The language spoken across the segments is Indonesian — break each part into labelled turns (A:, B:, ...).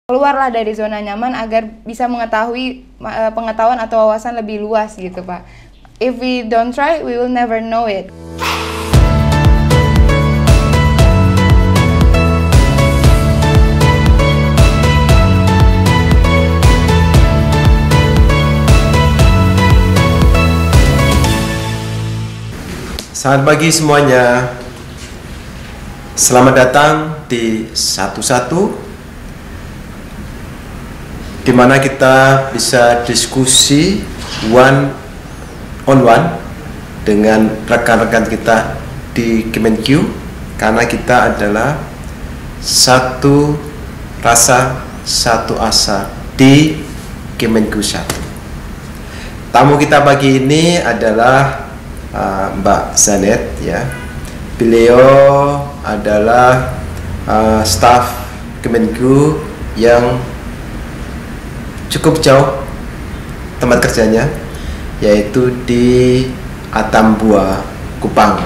A: keluarlah dari zona nyaman agar bisa mengetahui pengetahuan atau wawasan lebih luas gitu Pak. If we don't try, we will never know it.
B: Selamat pagi semuanya. Selamat datang di satu-satu, di mana kita bisa diskusi one on one dengan rekan-rekan kita di Kemenq, karena kita adalah satu rasa, satu asa di Kemenq 1. Tamu kita pagi ini adalah Mbak Zanet, ya. Beliau adalah staf Kemenq yang cukup jauh tempat kerjanya, yaitu di Atambua, Kupang.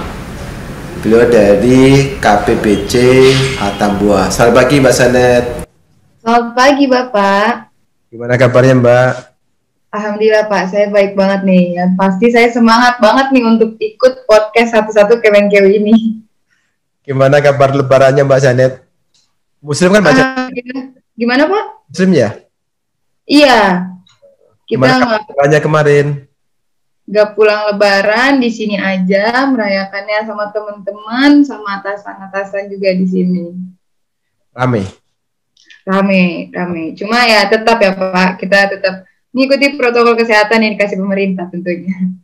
B: Beliau dari KPBC Atambua. Selamat pagi Mbak Zanet.
A: Selamat pagi Bapak.
B: Gimana kabarnya Mbak?
A: Alhamdulillah Pak, saya baik banget nih. Dan pasti saya semangat banget nih untuk ikut podcast satu-satu Kemenq ini.
B: Gimana kabar lebarannya Mbak Zanet? Muslim kan Mbak Zanet?
A: Gimana Pak?
B: Muslim ya?
A: Iya. Kita
B: lebarannya kemarin?
A: Gak pulang lebaran, di sini aja merayakannya sama teman-teman, sama atasan-atasan juga di sini.
B: Rame.
A: Cuma ya tetap ya Pak, kita tetap mengikuti protokol kesehatan yang dikasih pemerintah tentunya.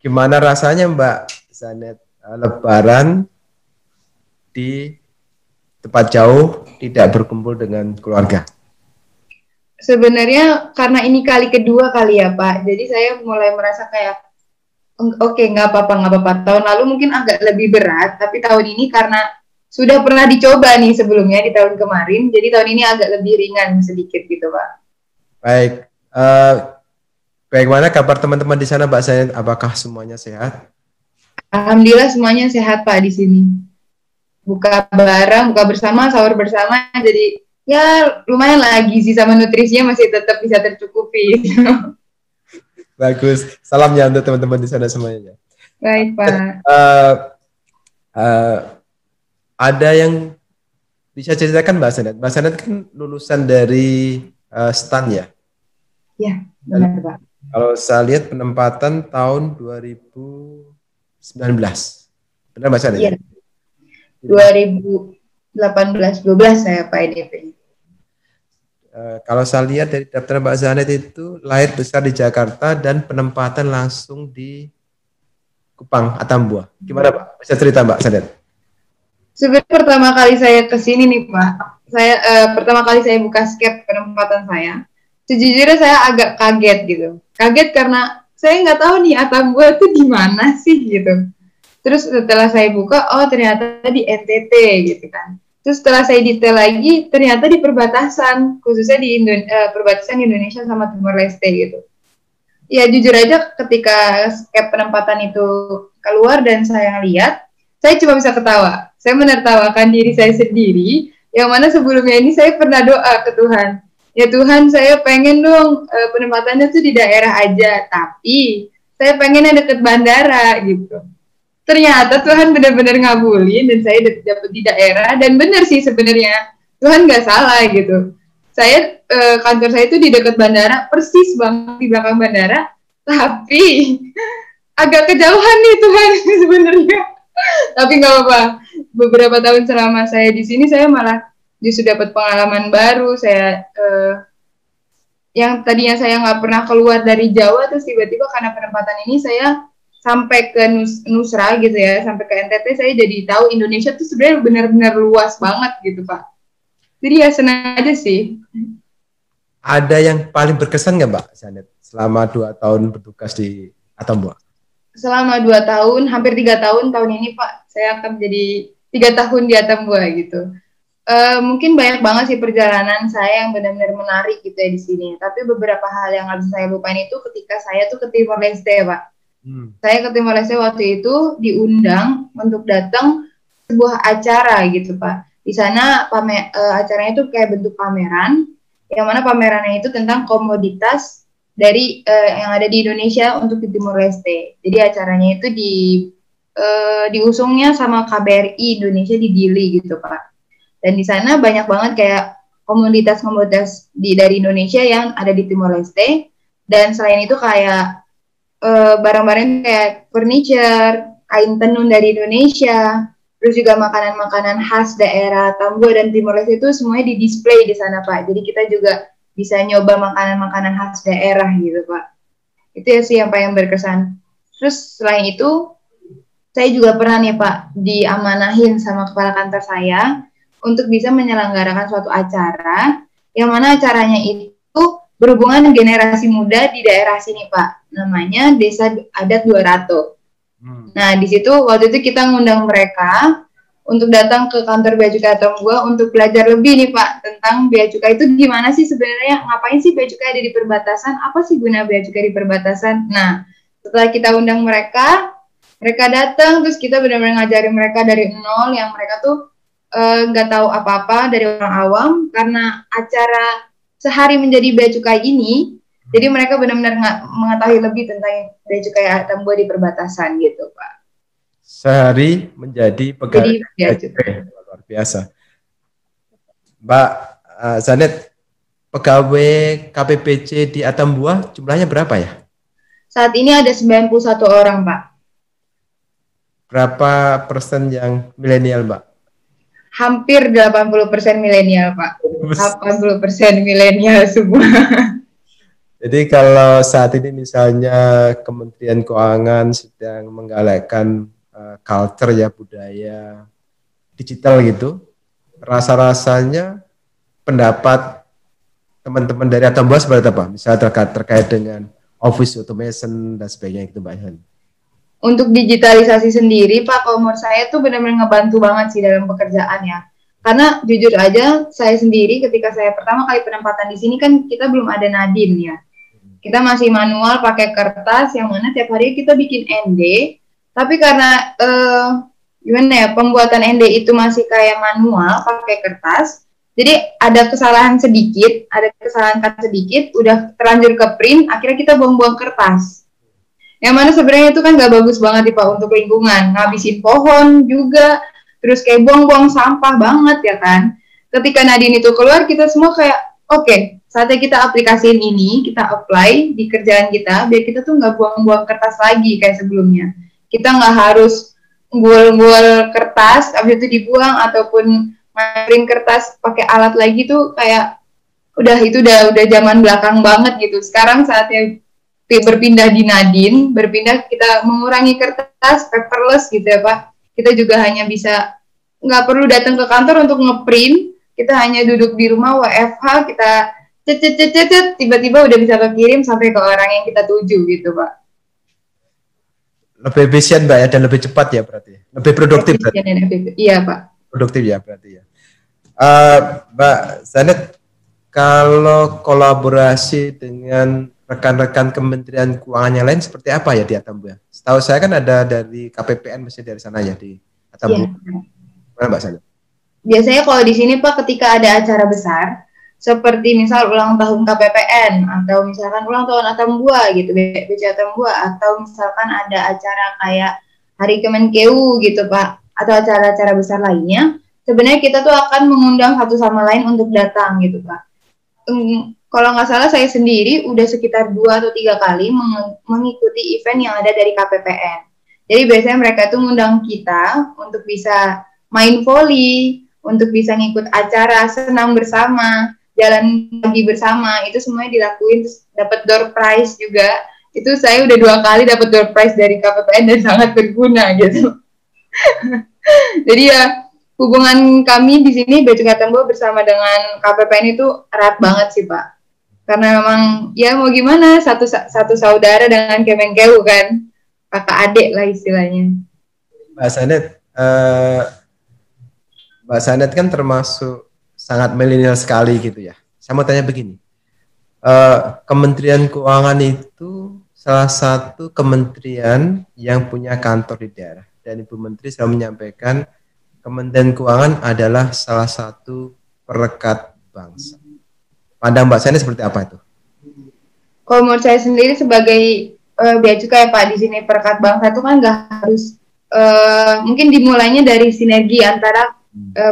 B: Gimana rasanya Mbak Zanet lebaran di tempat jauh, tidak berkumpul dengan keluarga?
A: Sebenarnya karena ini kali kedua kali ya Pak, jadi saya mulai merasa kayak oke, nggak apa-apa. Tahun lalu mungkin agak lebih berat, tapi tahun ini karena sudah pernah dicoba nih sebelumnya di tahun kemarin, jadi tahun ini agak lebih ringan sedikit gitu Pak.
B: Baik. Bagaimana kabar teman-teman di sana Mbak Zanet? Apakah semuanya sehat?
A: Alhamdulillah semuanya sehat Pak di sini. Buka bareng, buka bersama, sahur bersama, jadi ya lumayan lah, gizi sama nutrisinya masih tetap bisa tercukupi.
B: Bagus. Salamnya untuk teman-teman di sana semuanya.
A: Baik Pak.
B: Ada yang bisa ceritakan Mbak Zanet? Mbak Zanet kan lulusan dari STAN ya?
A: Ya, benar Pak.
B: Kalau saya lihat penempatan tahun 2019. Benar Mbak Zanet?
A: Iya. 2018-12 saya Pak EDP.
B: Kalau saya lihat dari daftar Mbak Zanet itu lahir besar di Jakarta dan penempatan langsung di Kupang, Atambua. Gimana Pak? Bisa cerita Mbak Zanet?
A: Sebenarnya pertama kali saya kesini nih Pak, pertama kali saya buka skep penempatan saya, sejujurnya saya agak kaget gitu. Kaget karena saya nggak tahu nih Atambua itu di mana sih gitu. Terus setelah saya buka, oh ternyata di NTT gitu kan. Terus setelah saya detail lagi, ternyata di perbatasan, khususnya di perbatasan Indonesia sama Timor Leste gitu. Ya jujur aja ketika skep penempatan itu keluar dan saya lihat, saya cuma bisa ketawa. Saya menertawakan diri saya sendiri, yang mana sebelumnya ini saya pernah doa ke Tuhan. Ya Tuhan, saya pengen dong penempatannya tuh di daerah aja, tapi saya pengennya deket bandara gitu. Ternyata Tuhan benar-benar ngabulin dan saya dapet di daerah, dan benar sih sebenarnya Tuhan nggak salah gitu. Saya kantor saya itu di dekat bandara, persis banget di belakang bandara, tapi agak kejauhan nih Tuhan sebenarnya. Tapi nggak apa-apa. Beberapa tahun selama saya di sini, saya malah justru dapat pengalaman baru. Saya yang tadinya saya nggak pernah keluar dari Jawa, terus tiba-tiba karena penempatan ini saya sampai ke Nusra gitu ya, sampai ke NTT, saya jadi tahu Indonesia tuh sebenarnya benar-benar luas banget gitu Pak. Jadi ya senang aja sih.
B: Ada yang paling berkesan nggak Mbak Zanet selama 2 tahun bertugas di Atambua?
A: Selama 2 tahun, hampir 3 tahun, tahun ini Pak, saya akan jadi 3 tahun di Atambua gitu. Mungkin banyak banget sih perjalanan saya yang benar-benar menarik gitu ya di sini. Tapi beberapa hal yang harus saya lupain itu ketika saya tuh ke Timor Leste, Pak. Saya ke Timor Leste waktu itu diundang untuk datang sebuah acara gitu, Pak. Di sana acaranya itu kayak bentuk pameran, yang mana pamerannya itu tentang komoditas dari yang ada di Indonesia untuk di Timor Leste. Jadi acaranya itu diusungnya sama KBRI Indonesia di Dili gitu Pak. Dan di sana banyak banget kayak komoditas-komoditas dari Indonesia yang ada di Timor Leste. Dan selain itu kayak barang-barang kayak furniture, kain tenun dari Indonesia, terus juga makanan-makanan khas daerah Tambua dan Timor Leste itu semuanya di display di sana Pak. Jadi kita juga bisa nyoba makanan-makanan khas daerah gitu Pak. Itu ya sih yang berkesan. Terus selain itu, saya juga pernah nih Pak diamanahin sama kepala kantor saya untuk bisa menyelenggarakan suatu acara, yang mana acaranya itu berhubungan dengan generasi muda di daerah sini Pak. Namanya Desa Adat Dua Rato. Nah, di situ waktu itu kita ngundang mereka untuk datang ke kantor Bea Cukai Tambua untuk belajar lebih nih Pak tentang Bea Cukai itu gimana sih sebenarnya, ngapain sih Bea Cukai ada di perbatasan, apa sih guna Bea Cukai di perbatasan. Nah, setelah kita undang mereka datang, terus kita benar-benar ngajarin mereka dari nol, yang mereka tuh nggak tahu apa-apa dari orang awam, karena acara sehari menjadi Bea Cukai ini. Jadi mereka benar-benar mengetahui lebih tentang Bea Cukai Tambua di perbatasan gitu, Pak.
B: Sehari menjadi pegawai Bea Cukai. Luar biasa. Mbak Zanet, pegawai KPPC di Atambua jumlahnya berapa ya?
A: Saat ini ada 91 orang, Pak.
B: Berapa persen yang milenial, Mbak?
A: Hampir 80% milenial, Pak. 80% milenial semua.
B: Jadi kalau saat ini misalnya Kementerian Keuangan sedang menggalakkan culture ya, budaya digital gitu, rasa-rasanya pendapat teman-teman dari Atambua seperti apa? Misalnya terkait dengan office automation dan sebagainya gitu, Mbak Ihan.
A: Untuk digitalisasi sendiri, Pak, kalau menurut saya tuh benar-benar ngebantu banget sih dalam pekerjaan ya. Karena jujur aja, saya sendiri ketika saya pertama kali penempatan di sini kan kita belum ada Nadine ya. Kita masih manual pakai kertas, yang mana tiap hari kita bikin ND. Tapi karena gimana ya, pembuatan ND itu masih kayak manual pakai kertas, jadi ada kesalahan sedikit, udah terlanjur ke print, akhirnya kita buang-buang kertas. Yang mana sebenarnya itu kan nggak bagus banget nih Pak untuk lingkungan, ngabisin pohon juga, terus kayak buang-buang sampah banget ya kan. Ketika Nadine itu keluar, kita semua kayak, oke, saatnya kita aplikasiin ini, kita apply di kerjaan kita, biar kita tuh nggak buang-buang kertas lagi kayak sebelumnya. Kita nggak harus ngual-ngual kertas, habis itu dibuang, ataupun print kertas pakai alat lagi tuh kayak, udah zaman belakang banget gitu. Sekarang saatnya berpindah di Nadine, kita mengurangi kertas, paperless gitu ya Pak. Kita juga hanya bisa, nggak perlu datang ke kantor untuk ngeprint, kita hanya duduk di rumah WFH, kita cet, tiba-tiba udah bisa kekirim sampai ke orang yang kita tuju gitu Pak.
B: Lebih efisien Mbak ya, dan lebih cepat ya berarti, lebih produktif.
A: Iya Pak.
B: Produktif ya berarti ya. Mbak Zanet, kalau kolaborasi dengan rekan-rekan Kementerian Keuangan yang lain seperti apa ya di Atambua? Setahu saya kan ada dari KPPN, mesti dari sana ya di Atambua. Mana Mbak Zanet?
A: Biasanya kalau di sini Pak, ketika ada acara besar, seperti misal ulang tahun KPPN, atau misalkan ulang tahun Atambua gitu, BC Atambua, atau misalkan ada acara kayak Hari Kemenkeu gitu Pak, atau acara-acara besar lainnya, sebenarnya kita tuh akan mengundang satu sama lain untuk datang gitu Pak. Kalau nggak salah saya sendiri udah sekitar 2 atau 3 kali mengikuti event yang ada dari KPPN. Jadi biasanya mereka tuh ngundang kita untuk bisa main volley, untuk bisa ngikut acara senam bersama, jalan pagi bersama, itu semuanya dilakuin, dapat door prize juga. Itu saya udah 2 kali dapat door prize dari KPPN dan sangat berguna gitu. Jadi ya hubungan kami di sini Bea Cukai Tambua bersama dengan KPPN itu erat banget sih Pak. Karena memang ya mau gimana, satu saudara dengan Kemenkeu kan, kakak adik lah istilahnya.
B: Mbak Zanet kan termasuk sangat milenial sekali gitu ya. Saya mau tanya begini, Kementerian Keuangan itu salah satu kementerian yang punya kantor di daerah, dan Ibu Menteri selalu menyampaikan Kementerian Keuangan adalah salah satu perekat bangsa. Pandang Mbak Sani seperti apa itu?
A: Kalau menurut saya sendiri sebagai bea cukai Pak, di sini perekat bangsa itu kan nggak harus mungkin dimulainya dari sinergi antara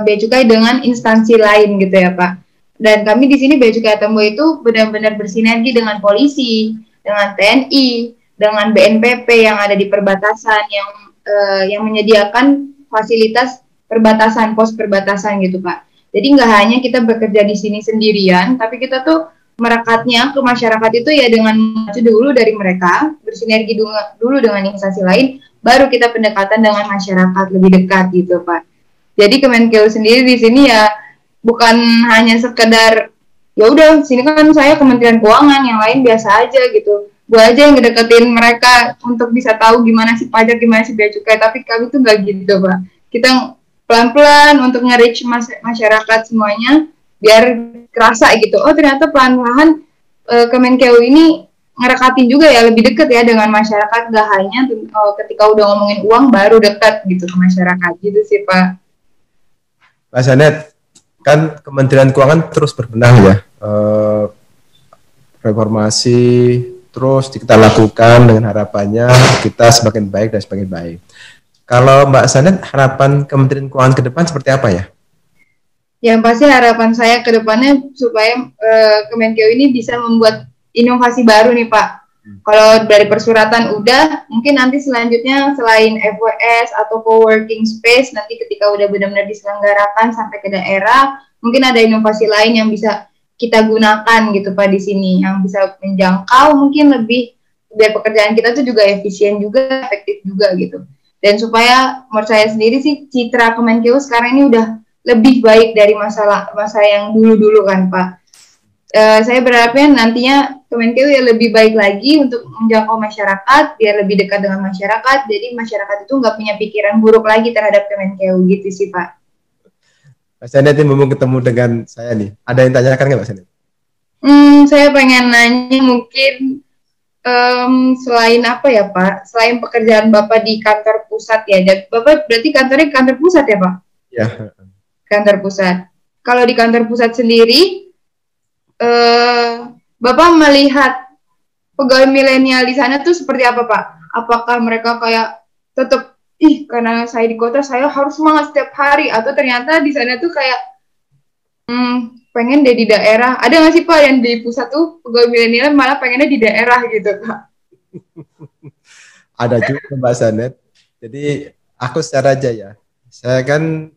A: bea cukai dengan instansi lain gitu ya Pak. Dan kami di sini bea cukai Atambo itu benar-benar bersinergi dengan polisi, dengan TNI, dengan BNPP yang ada di perbatasan yang menyediakan fasilitas perbatasan, pos perbatasan gitu Pak. Jadi nggak hanya kita bekerja di sini sendirian, tapi kita tuh merekatnya ke masyarakat itu ya dengan maju dulu dari mereka, bersinergi dulu dengan instansi lain, baru kita pendekatan dengan masyarakat lebih dekat gitu Pak. Jadi Kemenkeu sendiri di sini ya bukan hanya sekedar ya udah sini kan saya Kementerian Keuangan, yang lain biasa aja gitu. Gue aja yang ngedeketin mereka untuk bisa tahu gimana sih pajak, gimana sih bea cukai, tapi kami tuh nggak gitu Pak. Kita pelan-pelan untuk nge-reach masyarakat semuanya biar kerasa gitu. Oh ternyata pelan-pelan Kemenkeu ini ngerekatin juga ya, lebih deket ya dengan masyarakat, gak hanya ketika udah ngomongin uang baru dekat gitu ke masyarakat gitu sih Pak.
B: Mas Anet, kan Kementerian Keuangan terus berbenah ya, reformasi terus kita lakukan dengan harapannya kita semakin baik dan semakin baik. Kalau Mbak Sanet, harapan Kementerian Keuangan ke depan seperti apa ya?
A: Yang pasti harapan saya ke depannya supaya Kemenkeu ini bisa membuat inovasi baru nih Pak. Kalau dari persuratan udah, mungkin nanti selanjutnya selain FWS atau co-working space, nanti ketika udah benar-benar diselenggarakan sampai ke daerah, mungkin ada inovasi lain yang bisa kita gunakan gitu Pak di sini, yang bisa menjangkau mungkin lebih, biar pekerjaan kita tuh juga efisien juga, efektif juga gitu. Dan supaya menurut saya sendiri sih citra Kemenkeu sekarang ini udah lebih baik dari masa yang dulu-dulu kan Pak. Saya berharapnya nantinya Kemenkeu ya lebih baik lagi untuk menjangkau masyarakat, biar lebih dekat dengan masyarakat, jadi masyarakat itu nggak punya pikiran buruk lagi terhadap Kemenkeu gitu sih Pak.
B: Mas Sanet ini mau ketemu dengan saya nih, ada yang tanyakan nggak Mas Sanet?
A: Saya pengen nanya mungkin selain apa ya Pak, selain pekerjaan Bapak di kantor pusat ya, Bapak berarti kantornya kantor pusat ya Pak?
B: Ya.
A: Kantor pusat. Kalau di kantor pusat sendiri, Bapak melihat pegawai milenial di sana tuh seperti apa Pak? Apakah mereka kayak tetap karena saya di kota saya harus semangat setiap hari, atau ternyata di sana tuh kayak pengen deh di daerah? Ada nggak sih Pak yang di pusat tuh pegawai milenial malah pengennya di daerah gitu Pak?
B: Ada juga Mbak Sanet. Jadi aku secara aja ya, saya kan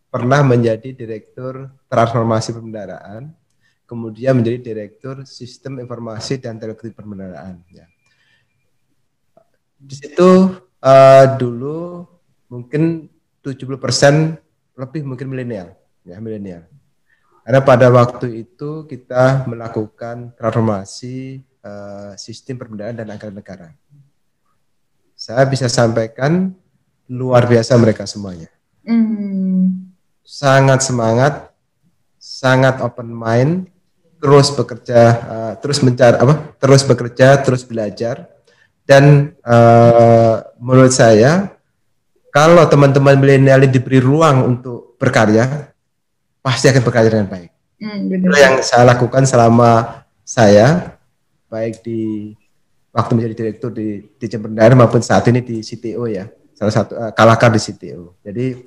B: pernah menjadi direktur transformasi pemeliharaan, kemudian menjadi direktur sistem informasi dan teknologi pemeliharaan. Ya. Di situ dulu mungkin 70% lebih mungkin milenial, ya milenial. Karena pada waktu itu kita melakukan transformasi sistem pemeliharaan dan anggaran negara. Saya bisa sampaikan luar biasa mereka semuanya. Sangat semangat, sangat open mind, terus bekerja, terus mencari terus bekerja, terus belajar. Dan menurut saya, kalau teman-teman milenial diberi ruang untuk berkarya, pasti akan berkarya dengan baik. Itu yang saya lakukan selama saya baik di waktu menjadi direktur di Dirjen Pemeliharaan maupun saat ini di CTO ya, salah satu Kalakar di CTO. Jadi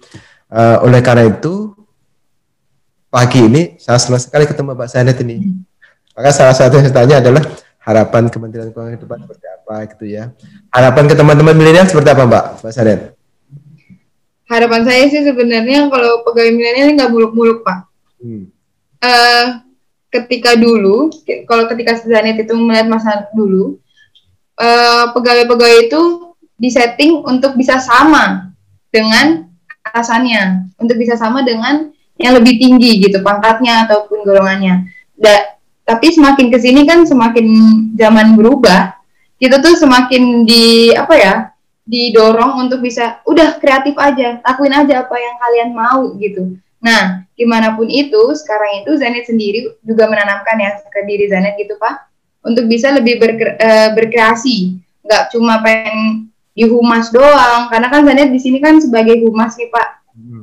B: oleh karena itu pagi ini saya senang sekali ketemu Mbak Sanet ini. Maka salah satu yang saya tanya adalah harapan Kementerian Keuangan ke depan seperti apa gitu ya. Harapan ke teman-teman milenial seperti apa Mbak Sanet?
A: Harapan saya sih sebenarnya kalau pegawai milenial nggak muluk-muluk Pak. Ketika dulu, kalau ketika Zanet itu melihat masa dulu, pegawai-pegawai itu disetting untuk bisa sama dengan atasannya, untuk bisa sama dengan yang lebih tinggi gitu pangkatnya ataupun golongannya. Tapi semakin kesini kan semakin zaman berubah, kita tuh semakin didorong untuk bisa udah kreatif aja, lakuin aja apa yang kalian mau gitu. Nah, gimana pun itu, sekarang itu Zanet sendiri juga menanamkan ya ke diri Zanet gitu Pak, untuk bisa lebih berkreasi, nggak cuma pengen di humas doang, karena kan Zanet di sini kan sebagai humas nih Pak,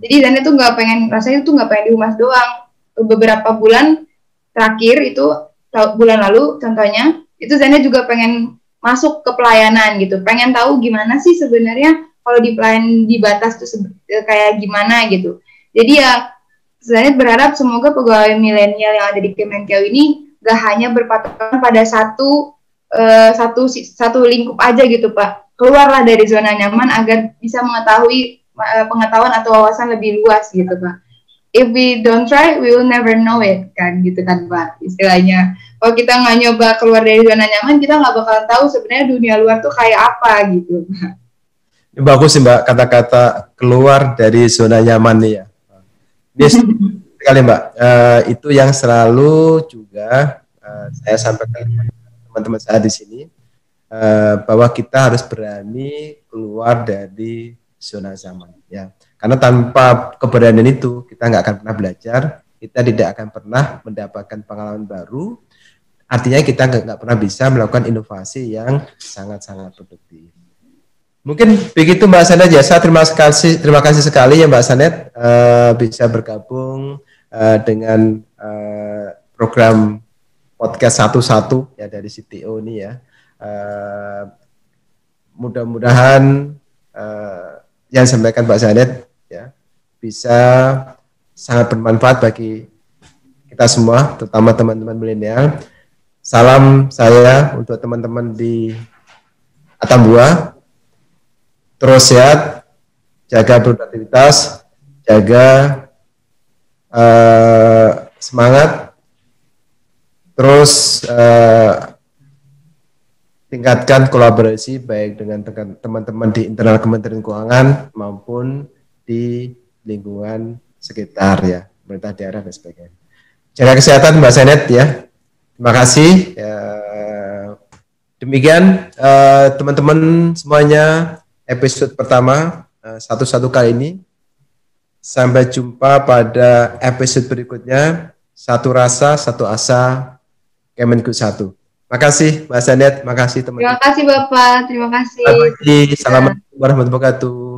A: Jadi Zanet tuh nggak pengen, rasanya tuh nggak pengen di humas doang. Beberapa bulan terakhir itu, bulan lalu contohnya, itu Zanet juga pengen masuk ke pelayanan gitu, pengen tahu gimana sih sebenarnya kalau di pelayanan di batas tuh kayak gimana gitu. Jadi ya Zanet berharap semoga pegawai milenial yang ada di Kemenkeu ini gak hanya berpatokan pada satu lingkup aja gitu Pak. Keluarlah dari zona nyaman agar bisa mengetahui pengetahuan atau wawasan lebih luas gitu Pak. If we don't try, we will never know it kan gitu kan Pak istilahnya. Kalau kita nggak nyoba keluar dari zona nyaman, kita nggak bakal tahu sebenarnya dunia luar tuh kayak apa gitu.
B: Bagus sih Mbak kata-kata keluar dari zona nyaman nih ya. Yes, sekali Mbak. Itu yang selalu juga saya sampaikan teman-teman saya di sini, bahwa kita harus berani keluar dari zona nyaman ya. Karena tanpa keberanian itu kita nggak akan pernah belajar, kita tidak akan pernah mendapatkan pengalaman baru. Artinya kita nggak pernah bisa melakukan inovasi yang sangat-sangat produktif. Mungkin begitu Mbak Sanet ya. Saya terima kasih sekali ya Mbak Sanet bisa bergabung dengan program podcast satu-satu ya dari CTO ini ya. Mudah-mudahan yang disampaikan Mbak Sanet ya bisa sangat bermanfaat bagi kita semua, terutama teman-teman milenial. Salam saya untuk teman-teman di Atambua. Terus sehat, jaga produktivitas, jaga semangat, terus tingkatkan kolaborasi baik dengan teman-teman di internal Kementerian Keuangan maupun di lingkungan sekitar ya, pemerintah daerah dan sebagainya. Jaga kesehatan Mbak Sanet ya. Terima kasih. Demikian teman-teman semuanya. Episode pertama satu-satu kali ini. Sampai jumpa pada episode berikutnya. Satu rasa, satu asa, Kemenkeu 1. Terima kasih Mbak Sanet, terima kasih teman-teman.
A: Terima kasih Bapak, terima kasih.
B: Assalamualaikum warahmatullahi wabarakatuh.